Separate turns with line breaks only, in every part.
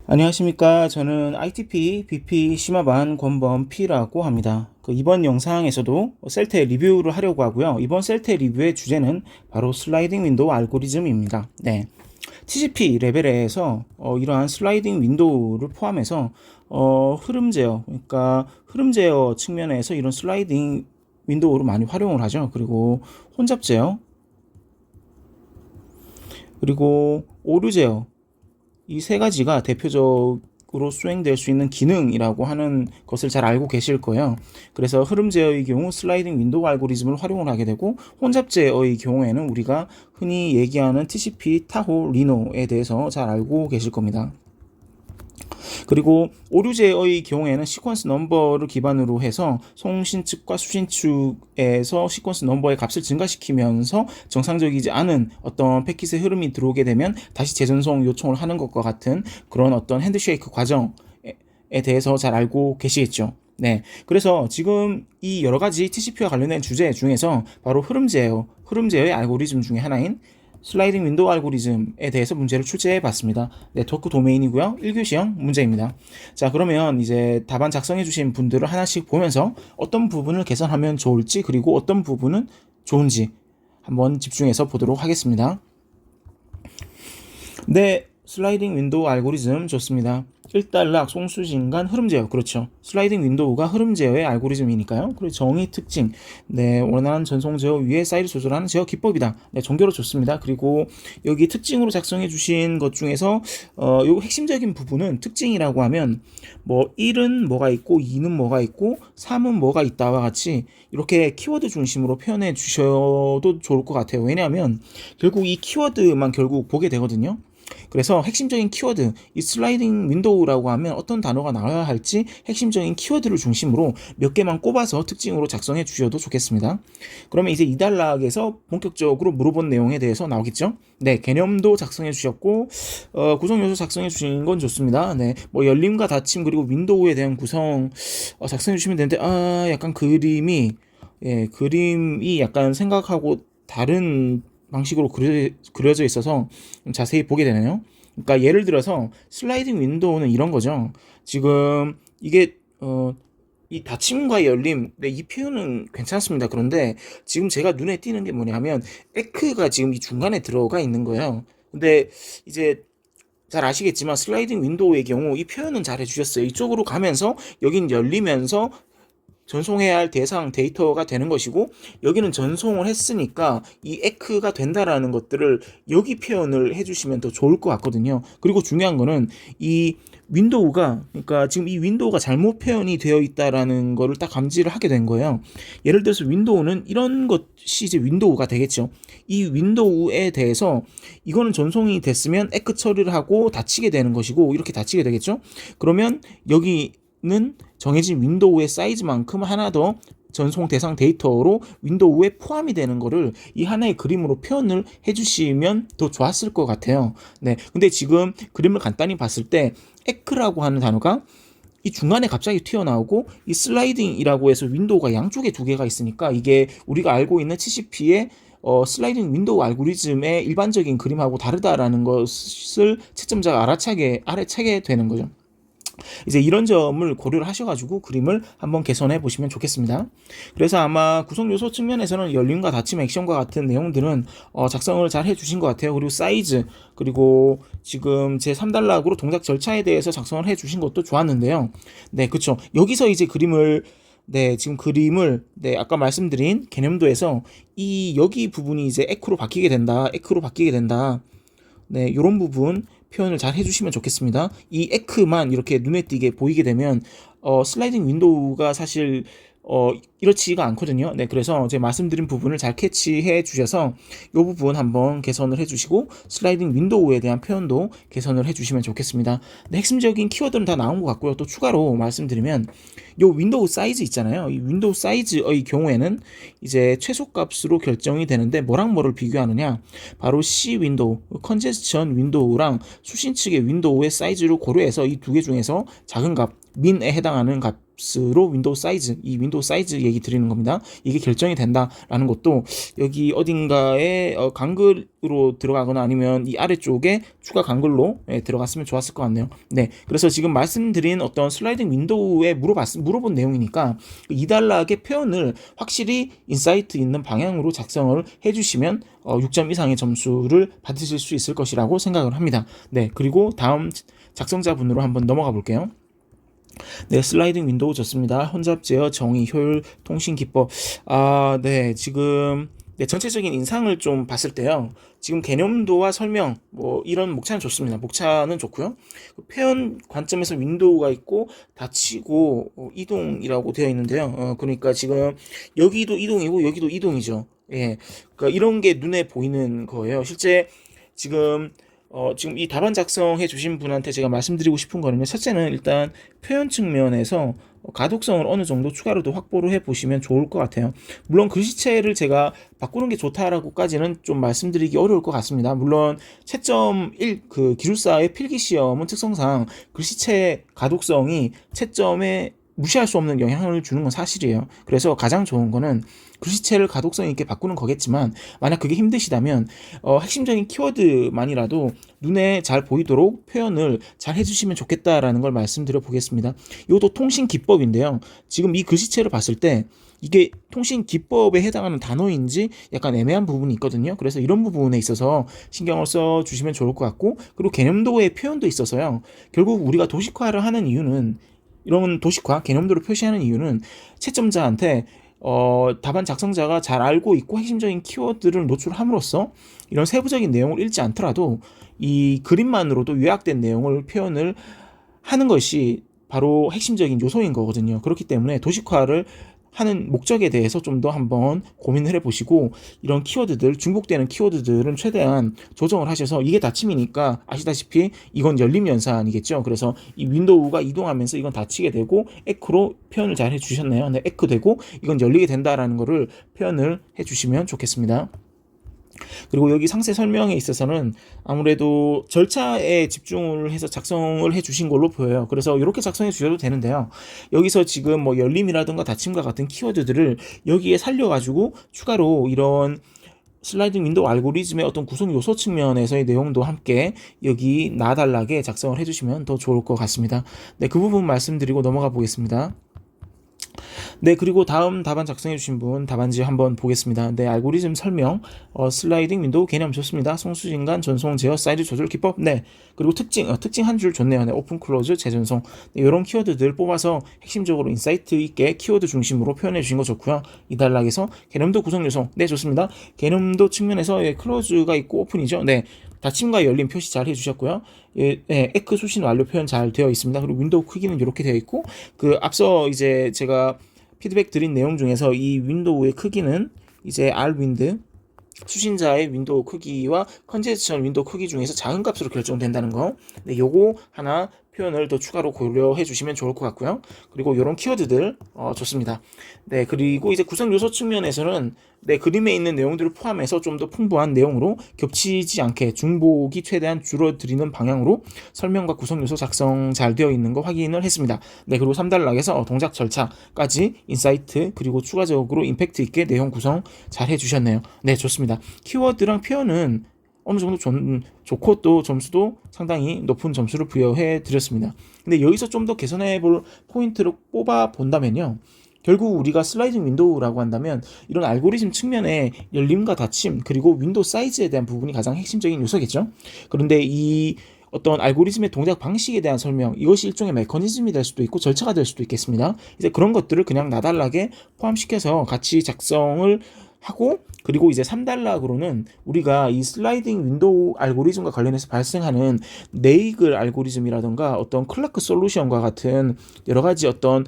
안녕하십니까. 저는 ITP BP 심화반 권범 P라고 합니다. 이번 영상에서도 셀테 리뷰를 하려고 하고요. 이번 셀테 리뷰의 주제는 바로 슬라이딩 윈도우 알고리즘입니다. 네. TCP 레벨에서 이러한 슬라이딩 윈도우를 포함해서 흐름 제어, 그러니까 흐름 제어 측면에서 이런 슬라이딩 윈도우를 많이 활용을 하죠. 그리고 혼잡 제어, 그리고 오류 제어, 이 세 가지가 대표적으로 수행될 수 있는 기능이라고 하는 것을 잘 알고 계실 거예요. 그래서 흐름 제어의 경우 슬라이딩 윈도우 알고리즘을 활용을 하게 되고, 혼잡 제어의 경우에는 우리가 흔히 얘기하는 TCP 타호 리노에 대해서 잘 알고 계실 겁니다. 그리고 오류 제어의 경우에는 시퀀스 넘버를 기반으로 해서 송신 측과 수신 측에서 시퀀스 넘버의 값을 증가시키면서 정상적이지 않은 어떤 패킷의 흐름이 들어오게 되면 다시 재전송 요청을 하는 것과 같은 그런 어떤 핸드쉐이크 과정에 대해서 잘 알고 계시겠죠. 네. 그래서 지금 이 여러 가지 TCP와 관련된 주제 중에서 바로 흐름제어의 알고리즘 중에 하나인 슬라이딩 윈도우 알고리즘에 대해서 문제를 출제해 봤습니다. 네트워크 도메인이고요. 1교시형 문제입니다. 자, 그러면 이제 답안 작성해 주신 분들을 하나씩 보면서 어떤 부분을 개선하면 좋을지, 그리고 어떤 부분은 좋은지 한번 집중해서 보도록 하겠습니다. 네, 슬라이딩 윈도우 알고리즘 좋습니다. 1단락 송수진간 흐름 제어. 그렇죠. 슬라이딩 윈도우가 흐름 제어의 알고리즘이니까요. 그리고 정의 특징. 네, 원활한 전송 제어 위에 사이즈 조절하는 제어 기법이다. 네, 정교로 좋습니다. 그리고 여기 특징으로 작성해 주신 것 중에서 요 핵심적인 부분은 특징이라고 하면 뭐 1은 뭐가 있고 2는 뭐가 있고 3은 뭐가 있다와 같이 이렇게 키워드 중심으로 표현해 주셔도 좋을 것 같아요. 왜냐하면 결국 이 키워드만 결국 보게 되거든요. 그래서 핵심적인 키워드, 이 슬라이딩 윈도우라고 하면 어떤 단어가 나와야 할지 핵심적인 키워드를 중심으로 몇 개만 꼽아서 특징으로 작성해 주셔도 좋겠습니다. 그러면 이제 2단락에서 본격적으로 물어본 내용에 대해서 나오겠죠? 네, 개념도 작성해 주셨고, 구성 요소 작성해 주신 건 좋습니다. 네, 뭐 열림과 닫힘 그리고 윈도우에 대한 구성 작성해 주시면 되는데, 약간 그림이 약간 생각하고 다른 방식으로 그려져 있어서 자세히 보게 되네요. 그러니까 예를 들어서 슬라이딩 윈도우는 이런 거죠. 지금 이게 이 닫힘과 열림, 네, 이 표현은 괜찮습니다. 그런데 지금 제가 눈에 띄는 게 뭐냐면 에크가 지금 이 중간에 들어가 있는 거예요. 근데 이제 잘 아시겠지만 슬라이딩 윈도우의 경우 이 표현은 잘 해주셨어요. 이쪽으로 가면서 여긴 열리면서 전송해야 할 대상 데이터가 되는 것이고, 여기는 전송을 했으니까 이 에크가 된다라는 것들을 여기 표현을 해주시면 더 좋을 것 같거든요. 그리고 중요한 거는 이 윈도우가, 그러니까 지금 이 윈도우가 잘못 표현이 되어 있다라는 거를 딱 감지를 하게 된 거예요. 예를 들어서 윈도우는 이런 것이 이제 윈도우가 되겠죠. 이 윈도우에 대해서 이거는 전송이 됐으면 에크 처리를 하고 닫히게 되는 것이고, 이렇게 닫히게 되겠죠. 그러면 여기는 정해진 윈도우의 사이즈만큼 하나 더 전송 대상 데이터로 윈도우에 포함이 되는 거를 이 하나의 그림으로 표현을 해주시면 더 좋았을 것 같아요. 네, 근데 지금 그림을 간단히 봤을 때 에크라고 하는 단어가 이 중간에 갑자기 튀어나오고, 이 슬라이딩이라고 해서 윈도우가 양쪽에 두 개가 있으니까 이게 우리가 알고 있는 TCP의 슬라이딩 윈도우 알고리즘의 일반적인 그림하고 다르다라는 것을 채점자가 알아차게 되는 거죠. 이제 이런 점을 고려를 하셔가지고 그림을 한번 개선해 보시면 좋겠습니다. 그래서 아마 구성 요소 측면에서는 열림과 닫힘 액션과 같은 내용들은 작성을 잘 해주신 것 같아요. 그리고 사이즈, 그리고 지금 제 3단락으로 동작 절차에 대해서 작성을 해주신 것도 좋았는데요. 네, 그쵸. 여기서 이제 지금 그림을, 아까 말씀드린 개념도에서 여기 부분이 이제 에크로 바뀌게 된다. 네, 요런 부분 표현을 잘 해주시면 좋겠습니다. 이 에크만 이렇게 눈에 띄게 보이게 되면 슬라이딩 윈도우가 사실 이렇지가 않거든요. 네, 그래서 제가 말씀드린 부분을 잘 캐치해 주셔서 이 부분 한번 개선을 해주시고 슬라이딩 윈도우에 대한 표현도 개선을 해주시면 좋겠습니다. 네, 핵심적인 키워드는 다 나온 것 같고요. 또 추가로 말씀드리면 요 윈도우 사이즈 있잖아요. 이 윈도우 사이즈의 경우에는 이제 최소값으로 결정이 되는데 뭐랑 뭐를 비교하느냐, 바로 C 윈도우, 컨제스천 윈도우랑 수신 측의 윈도우의 사이즈를 고려해서 이 두 개 중에서 작은 값, 민에 해당하는 값 값으로 윈도우 사이즈, 이 윈도우 사이즈 얘기 드리는 겁니다. 이게 결정이 된다라는 것도 여기 어딘가에 강글으로 들어가거나 아니면 이 아래쪽에 추가 강글로 들어갔으면 좋았을 것 같네요. 네, 그래서 지금 말씀드린 어떤 슬라이딩 윈도우에 물어본 내용이니까 $2의 표현을 확실히 인사이트 있는 방향으로 작성을 해주시면 6점 이상의 점수를 받으실 수 있을 것이라고 생각을 합니다. 네, 그리고 다음 작성자분으로 한번 넘어가 볼게요. 네, 슬라이딩 윈도우 좋습니다. 혼잡 제어, 정의, 효율, 통신 기법. 네, 지금 전체적인 인상을 좀 봤을 때요. 지금 개념도와 설명, 뭐 이런 목차는 좋습니다. 목차는 좋고요. 표현 관점에서 윈도우가 있고 닫히고 이동이라고 되어 있는데요. 그러니까 지금 여기도 이동이고 여기도 이동이죠. 예, 그러니까 이런 게 눈에 보이는 거예요. 실제 지금 지금 이 답안 작성해 주신 분한테 제가 말씀드리고 싶은 거는요. 첫째는 일단 표현 측면에서 가독성을 어느 정도 추가로도 확보를 해 보시면 좋을 것 같아요. 물론 글씨체를 제가 바꾸는 게 좋다라고까지는 좀 말씀드리기 어려울 것 같습니다. 물론 채점 1 그 기술사의 필기 시험은 특성상 글씨체 가독성이 채점에 무시할 수 없는 영향을 주는 건 사실이에요. 그래서 가장 좋은 거는 글씨체를 가독성 있게 바꾸는 거겠지만 만약 그게 힘드시다면 핵심적인 키워드만이라도 눈에 잘 보이도록 표현을 잘 해주시면 좋겠다라는 걸 말씀드려 보겠습니다. 이것도 통신 기법인데요. 지금 이 글씨체를 봤을 때 이게 통신 기법에 해당하는 단어인지 약간 애매한 부분이 있거든요. 그래서 이런 부분에 있어서 신경을 써 주시면 좋을 것 같고, 그리고 개념도의 표현도 있어서요. 결국 우리가 도식화를 하는 이유는, 이런 도식화, 개념도를 표시하는 이유는 채점자한테 답안 작성자가 잘 알고 있고 핵심적인 키워드를 노출함으로써 이런 세부적인 내용을 읽지 않더라도 이 그림만으로도 요약된 내용을 표현을 하는 것이 바로 핵심적인 요소인 거거든요. 그렇기 때문에 도식화를 하는 목적에 대해서 좀 더 한번 고민을 해보시고, 이런 키워드들, 중복되는 키워드들은 최대한 조정을 하셔서, 이게 닫힘이니까 아시다시피 이건 열림 연산이겠죠. 그래서 이 윈도우가 이동하면서 이건 닫히게 되고 에크로 표현을 잘 해주셨네요. 네, 에크 되고 이건 열리게 된다라는 거를 표현을 해주시면 좋겠습니다. 그리고 여기 상세 설명에 있어서는 아무래도 절차에 집중을 해서 작성을 해 주신 걸로 보여요. 그래서 이렇게 작성해 주셔도 되는데요. 여기서 지금 뭐 열림이라든가 닫힘과 같은 키워드들을 여기에 살려가지고 추가로 이런 슬라이딩 윈도우 알고리즘의 어떤 구성 요소 측면에서의 내용도 함께 여기 나달라게 작성을 해주시면 더 좋을 것 같습니다. 네, 그 부분 말씀드리고 넘어가 보겠습니다. 네, 그리고 다음 답안 작성해 주신 분 답안지 한번 보겠습니다. 네, 알고리즘 설명, 슬라이딩 윈도우 개념 좋습니다. 송수진간 전송 제어 사이즈 조절 기법. 네, 그리고 특징 한 줄 좋네요. 네, 오픈 클로즈 재전송. 네, 이런 키워드들 뽑아서 핵심적으로 인사이트 있게 키워드 중심으로 표현해 주신 거 좋고요. 이 단락에서 개념도 구성 요소. 네, 좋습니다. 개념도 측면에서 클로즈가 있고 오픈이죠. 네, 닫힘과 열림 표시 잘 해주셨고요. 에크 수신 완료 표현 잘 되어 있습니다. 그리고 윈도우 크기는 이렇게 되어 있고, 그 앞서 이제 제가 피드백 드린 내용 중에서 이 윈도우의 크기는 이제 rwind 수신자의 윈도우 크기와 컨제스션 윈도우 크기 중에서 작은 값으로 결정된다는 거. 네, 요거 하나 표현을 더 추가로 고려해 주시면 좋을 것 같고요. 그리고 이런 키워드들 좋습니다. 네, 그리고 이제 구성 요소 측면에서는 네, 그림에 있는 내용들을 포함해서 좀 더 풍부한 내용으로 겹치지 않게 중복이 최대한 줄어들이는 방향으로 설명과 구성 요소 작성 잘 되어 있는 거 확인을 했습니다. 네, 그리고 3단락에서 동작 절차까지 인사이트 그리고 추가적으로 임팩트 있게 내용 구성 잘 해주셨네요. 네, 좋습니다. 키워드랑 표현은 어느 정도 좋고 또 점수도 상당히 높은 점수를 부여해 드렸습니다. 근데 여기서 좀 더 개선해 볼 포인트를 뽑아 본다면요. 결국 우리가 슬라이딩 윈도우라고 한다면 이런 알고리즘 측면에 열림과 닫힘 그리고 윈도우 사이즈에 대한 부분이 가장 핵심적인 요소겠죠. 그런데 이 어떤 알고리즘의 동작 방식에 대한 설명, 이것이 일종의 메커니즘이 될 수도 있고 절차가 될 수도 있겠습니다. 이제 그런 것들을 그냥 나달라게 포함시켜서 같이 작성을 하고, 그리고 이제 3단락으로는 우리가 이 슬라이딩 윈도우 알고리즘과 관련해서 발생하는 네이글 알고리즘이라던가 어떤 클라크 솔루션과 같은 여러 가지 어떤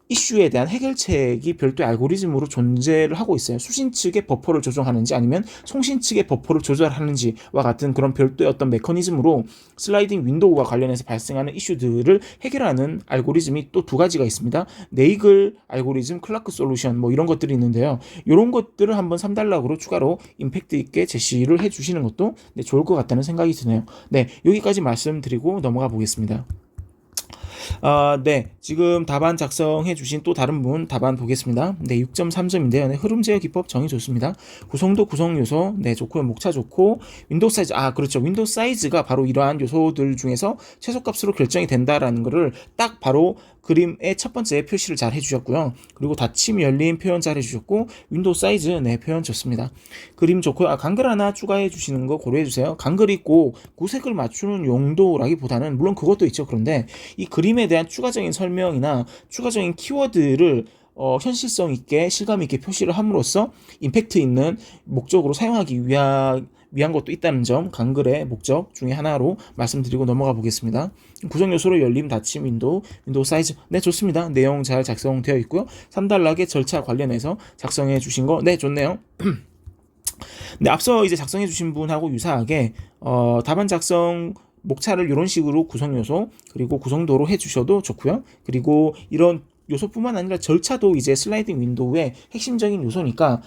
이슈에 대한 해결책이 별도의 알고리즘으로 존재를 하고 있어요. 수신 측의 버퍼를 조정하는지 아니면 송신 측의 버퍼를 조절하는지와 같은 그런 별도의 어떤 메커니즘으로 슬라이딩 윈도우와 관련해서 발생하는 이슈들을 해결하는 알고리즘이 또 두 가지가 있습니다. 네이글 알고리즘, 클라크 솔루션 뭐 이런 것들이 있는데요. 이런 것들을 한번 3단락으로 추가로 임팩트 있게 제시를 해주시는 것도 좋을 것 같다는 생각이 드네요. 네, 여기까지 말씀드리고 넘어가 보겠습니다. 네. 지금 답안 작성해 주신 또 다른 분 답안 보겠습니다. 네, 6.3점인데요. 네, 흐름 제어 기법 정의 좋습니다. 구성도 구성 요소, 네, 좋고요. 목차 좋고, 윈도우 사이즈, 그렇죠. 윈도우 사이즈가 바로 이러한 요소들 중에서 최소값으로 결정이 된다라는 거를 딱 바로 그림의 첫 번째 표시를 잘 해주셨고요. 그리고 닫힘, 열림 표현 잘 해주셨고, 윈도우 사이즈, 네, 표현 좋습니다. 그림 좋고요. 간글 하나 추가해 주시는 거 고려해 주세요. 간글이 꼭 구색을 맞추는 용도라기보다는, 물론 그것도 있죠. 그런데 이 그림에 대한 추가적인 설명이나 추가적인 키워드를 현실성 있게 실감 있게 표시를 함으로써 임팩트 있는 목적으로 사용하기 위한 것도 있다는 점, 간글의 목적 중에 하나로 말씀드리고 넘어가 보겠습니다. 구성 요소로 열림, 닫힘, 윈도우 사이즈. 네, 좋습니다. 내용 잘 작성되어 있고요. 3단락의 절차 관련해서 작성해 주신 거, 네, 좋네요. 네, 앞서 이제 작성해 주신 분하고 유사하게 답안 작성 목차를 이런 식으로 구성 요소 그리고 구성도로 해주셔도 좋고요. 그리고 이런 요소뿐만 아니라 절차도 이제 슬라이딩 윈도우의 핵심적인 요소니까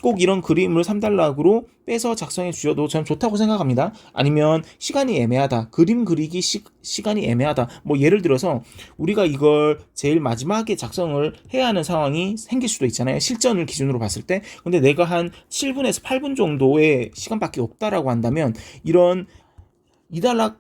꼭 이런 그림을 3단락으로 빼서 작성해 주셔도 저는 좋다고 생각합니다. 아니면 시간이 애매하다, 그림 그리기 시간이 애매하다, 뭐 예를 들어서 우리가 이걸 제일 마지막에 작성을 해야 하는 상황이 생길 수도 있잖아요. 실전을 기준으로 봤을 때. 근데 내가 한 7분에서 8분 정도의 시간밖에 없다라고 한다면 이런 2단락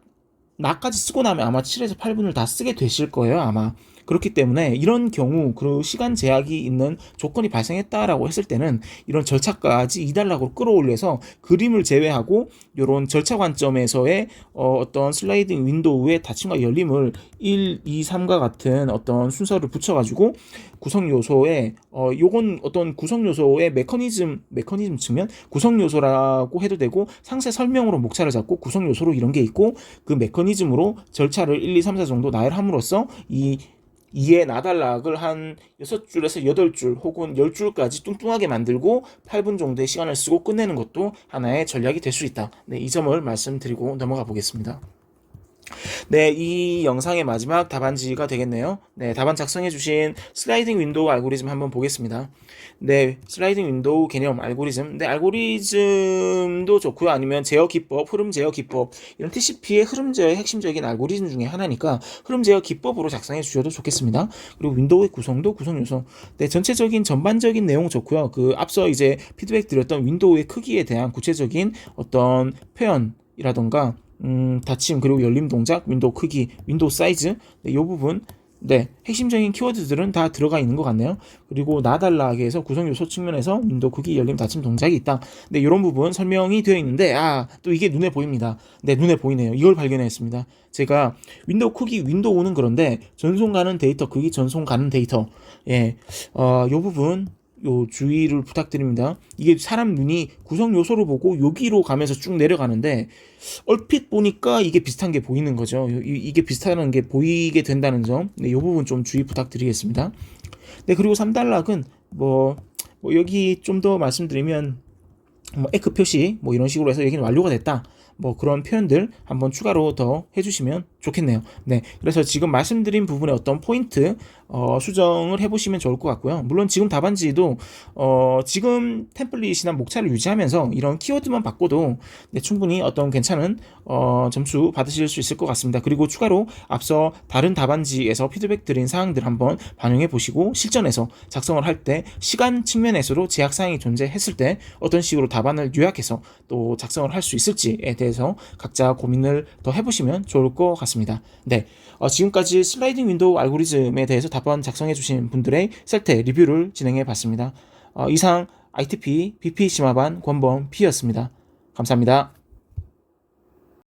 나까지 쓰고 나면 아마 7에서 8분을 다 쓰게 되실 거예요, 아마. 그렇기 때문에 이런 경우 그 시간 제약이 있는 조건이 발생했다라고 했을 때는 이런 절차까지 2단락으로 끌어올려서 그림을 제외하고 이런 절차 관점에서의 어떤 슬라이딩 윈도우의 닫힘과 열림을 1, 2, 3과 같은 어떤 순서를 붙여가지고 구성 요소에 요건 어떤 구성 요소의 메커니즘 측면 구성 요소라고 해도 되고 상세 설명으로 목차를 잡고 구성 요소로 이런 게 있고 그 메커니즘으로 절차를 1, 2, 3, 4 정도 나열함으로써 이 2의 나달락을 한 6줄에서 8줄 혹은 10줄까지 뚱뚱하게 만들고 8분 정도의 시간을 쓰고 끝내는 것도 하나의 전략이 될 수 있다. 네, 이 점을 말씀드리고 넘어가 보겠습니다. 네, 이 영상의 마지막 답안지가 되겠네요. 네, 답안 작성해주신 슬라이딩 윈도우 알고리즘 한번 보겠습니다. 네, 슬라이딩 윈도우 개념 알고리즘. 네, 알고리즘도 좋고요. 아니면 제어 기법, 흐름 제어 기법. 이런 TCP의 흐름 제어의 핵심적인 알고리즘 중에 하나니까 흐름 제어 기법으로 작성해 주셔도 좋겠습니다. 그리고 윈도우의 구성도 구성 요소. 네, 전체적인 전반적인 내용 좋고요. 그 앞서 이제 피드백 드렸던 윈도우의 크기에 대한 구체적인 어떤 표현이라던가 닫힘 그리고 열림 동작, 윈도우 크기, 윈도우 사이즈, 네, 이 부분, 네, 핵심적인 키워드들은 다 들어가 있는 것 같네요. 그리고 나달락에서 구성 요소 측면에서 윈도우 크기, 열림, 닫힘 동작이 있다. 네, 이런 부분 설명이 되어 있는데, 또 이게 눈에 보입니다. 네, 눈에 보이네요. 이걸 발견했습니다. 제가 윈도우 크기, 윈도우는 그런데 전송 가는 데이터 크기, 전송 가는 데이터, 예, 요 부분. 요 주의를 부탁드립니다. 이게 사람 눈이 구성 요소를 보고 여기로 가면서 쭉 내려가는데 얼핏 보니까 이게 비슷한 게 보이는 거죠. 이게 비슷한 게 보이게 된다는 점. 네, 이 부분 좀 주의 부탁드리겠습니다. 네, 그리고 3단락은 뭐 여기 좀 더 말씀드리면 에크 표시 이런 식으로 해서 여기는 완료가 됐다. 그런 표현들 한번 추가로 더 해주시면 좋겠네요. 네, 그래서 지금 말씀드린 부분의 어떤 포인트 수정을 해보시면 좋을 것 같고요. 물론 지금 답안지도 지금 템플릿이나 목차를 유지하면서 이런 키워드만 바꿔도 네, 충분히 어떤 괜찮은 점수 받으실 수 있을 것 같습니다. 그리고 추가로 앞서 다른 답안지에서 피드백 드린 사항들 한번 반영해 보시고 실전에서 작성을 할 때 시간 측면에서도 제약사항이 존재했을 때 어떤 식으로 답안을 요약해서 또 작성을 할 수 있을지에 대해서 각자 고민을 더 해보시면 좋을 것 같습니다. 네, 지금까지 슬라이딩 윈도우 알고리즘에 대해서 답안 작성해 주신 분들의 셀테 리뷰를 진행해 봤습니다. 이상 ITP BP 심화반 권범 P였습니다. 감사합니다.